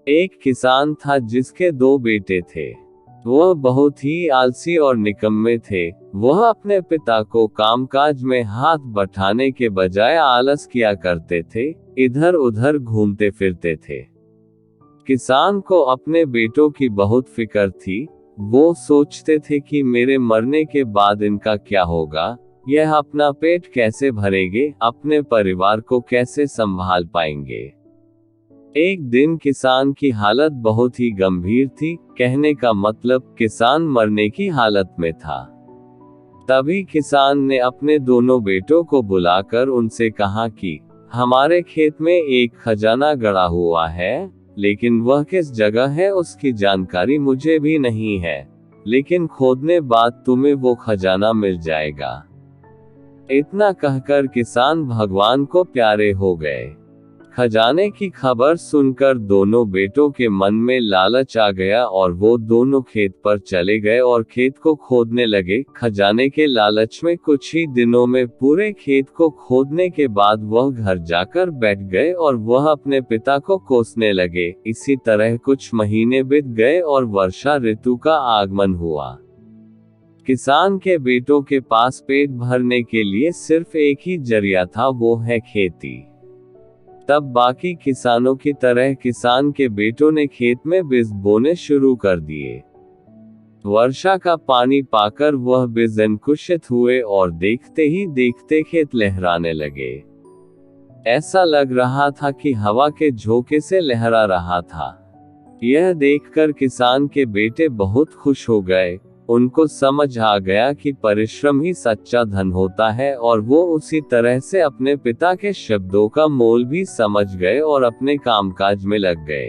एक किसान था जिसके 2 बेटे थे। वह बहुत ही आलसी और निकम्मे थे। वह अपने पिता को कामकाज में हाथ बटाने के बजाय आलस किया करते थे, इधर उधर घूमते फिरते थे। किसान को अपने बेटों की बहुत फिक्र थी। वो सोचते थे कि मेरे मरने के बाद इनका क्या होगा, यह अपना पेट कैसे भरेंगे, अपने परिवार को कैसे संभाल पाएंगे। एक दिन किसान की हालत बहुत ही गंभीर थी, कहने का मतलब किसान मरने की हालत में था। तभी किसान ने अपने दोनों बेटों को बुलाकर उनसे कहा कि हमारे खेत में एक खजाना गड़ा हुआ है, लेकिन वह किस जगह है उसकी जानकारी मुझे भी नहीं है, लेकिन खोदने बाद तुम्हें वो खजाना मिल जाएगा। इतना कहकर किसान भगवान को प्यारे हो गए। खजाने की खबर सुनकर दोनों बेटों के मन में लालच आ गया और वो दोनों खेत पर चले गए और खेत को खोदने लगे। खजाने के लालच में कुछ ही दिनों में पूरे खेत को खोदने के बाद वह घर जाकर बैठ गए और वह अपने पिता को कोसने लगे। इसी तरह कुछ महीने बीत गए और वर्षा ऋतु का आगमन हुआ। किसान के बेटों के पास पेट भरने के लिए सिर्फ एक ही जरिया था, वो है खेती। तब बाकी किसानों की तरह किसान के बेटों ने खेत में बीज बोने शुरू कर दिए। वर्षा का पानी पाकर वह बीज अंकुरित हुए और देखते ही देखते खेत लहराने लगे। ऐसा लग रहा था कि हवा के झोंके से लहरा रहा था। यह देखकर किसान के बेटे बहुत खुश हो गए। उनको समझ आ गया कि परिश्रम ही सच्चा धन होता है और वो उसी तरह से अपने पिता के शब्दों का मोल भी समझ गए और अपने कामकाज में लग गए।